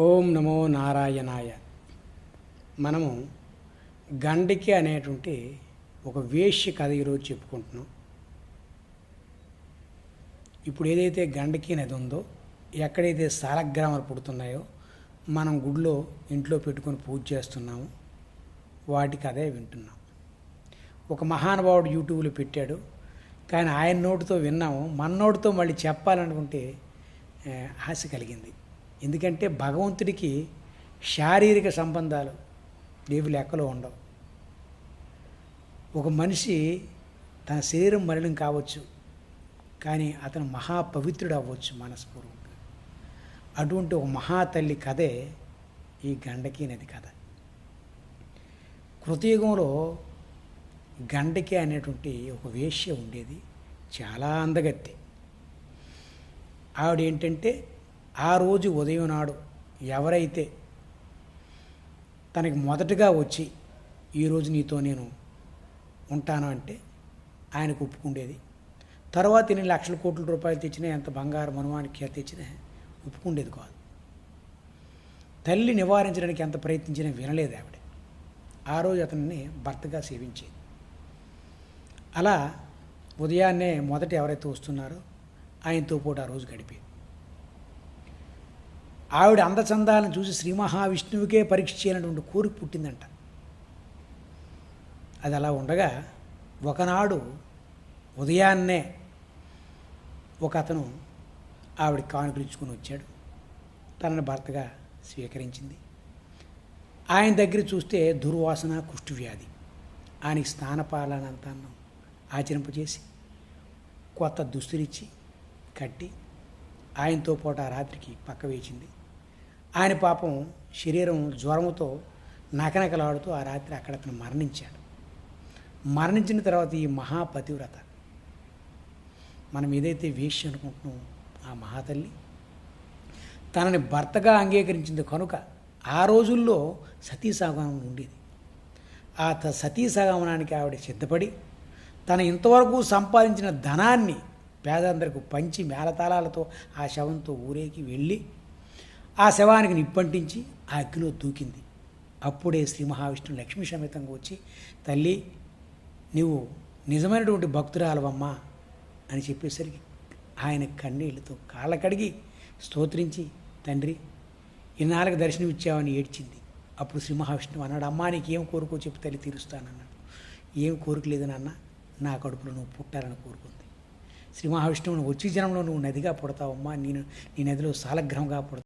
ఓం నమో నారాయణాయ. మనము గండికి అనేటువంటి ఒక వేశ్య కథ ఈరోజు చెప్పుకుంటున్నాం. ఇప్పుడు ఏదైతే గండకి నది ఉందో, ఎక్కడైతే సాలగ్రామాలు పుడుతున్నాయో, మనం గుడిలో ఇంట్లో పెట్టుకొని పూజ చేస్తున్నాము, వాటి కథే వింటున్నాం. ఒక మహానుభావుడు యూట్యూబ్లో పెట్టాడు, కానీ ఆయన నోటితో విన్నాము. మన నోటితో మళ్ళీ చెప్పాలనుకుంటే ఆశ కలిగింది. ఎందుకంటే భగవంతుడికి శారీరక సంబంధాలు ఏవి లెక్కలో ఉండవు. ఒక మనిషి తన శరీరం మలినం కావచ్చు, కానీ అతను మహాపవిత్రుడు అవ్వచ్చు మనస్పూర్వకంగా. అటువంటి ఒక మహాతల్లి కథే ఈ గండకి నది కథ. కృతయుగంలో గండకి అనేటువంటి ఒక వేశ్య ఉండేది, చాలా అందగత్తి. ఆవిడ ఏంటంటే, ఆ రోజు ఉదయం నాడు ఎవరైతే తనకి మొదటగా వచ్చి ఈరోజు నీతో నేను ఉంటాను అంటే ఆయనకు ఒప్పుకుండేది. తర్వాత ఎన్ని లక్షల కోట్ల రూపాయలు తెచ్చినా, ఎంత బంగారు మనుమానికి తెచ్చినా ఒప్పుకుండేది కాదు. తల్లి నివారించడానికి ఎంత ప్రయత్నించినా వినలేదు ఆవిడ. ఆ రోజు అతన్ని భర్తగా సేవించేది. అలా ఉదయాన్నే మొదట ఎవరైతే వస్తున్నారో ఆయనతో పాటు ఆ రోజు గడిపేది. ఆవిడ అందచందాలను చూసి శ్రీ మహావిష్ణువుకే పరీక్ష చేయనటువంటి కోరిక పుట్టిందంట. అది అలా ఉండగా ఒకనాడు ఉదయాన్నే ఒక అతను ఆవిడ కానుకలు ఇచ్చుకొని వచ్చాడు. తనని భర్తగా స్వీకరించింది. ఆయన దగ్గర చూస్తే దుర్వాసన, కుష్ఠవ్యాధి. ఆయనకి స్నానపాలనంతా ఆచరింపజేసి కొత్త దుస్తులిచ్చి కట్టి ఆయనతో పాటు ఆ రాత్రికి పక్క వేచింది. ఆయన పాపం శరీరం జ్వరంతో నకనకలాడుతూ ఆ రాత్రి అక్కడ అతను మరణించాడు. మరణించిన తర్వాత ఈ మహాపతివ్రత, మనం ఏదైతే వేశ్య అనుకుంటున్నామో ఆ మహాతల్లి తనని భర్తగా అంగీకరించింది కనుక ఆ రోజుల్లో సతీసహగమనం ఉండేది. ఆ సతీసహగమనానికి ఆవిడ సిద్ధపడి తన ఇంతవరకు సంపాదించిన ధనాన్ని పేదందరికి పంచి మేళతాళాలతో ఆ శవంతో ఊరేగి వెళ్ళి ఆ శవానికి నిప్పంటించి ఆ అగ్గిలో దూకింది. అప్పుడే శ్రీ మహావిష్ణువు లక్ష్మీ సమేతంగా వచ్చి, తల్లి నీవు నిజమైనటువంటి భక్తురాలవమ్మా అని చెప్పేసరికి ఆయన కన్నీళ్లతో కాళ్ళ కడిగి స్తోత్రించి, తండ్రి ఇన్నాళ్ళకి దర్శనం ఇచ్చావని ఏడ్చింది. అప్పుడు శ్రీ మహావిష్ణువు అన్నాడు, అమ్మా నీకు ఏం కోరుకో చెప్పు తల్లి తీరుస్తానన్నాడు. ఏం కోరికలేదు నాన్న, నా కడుపులో నువ్వు పుట్టాలని కోరుకుంది. శ్రీ మహావిష్ణువుని వచ్చే జనంలో నువ్వు నదిగా పుడతావమ్మా, నీ నదిలో సాలగ్రహంగా పుడతావు.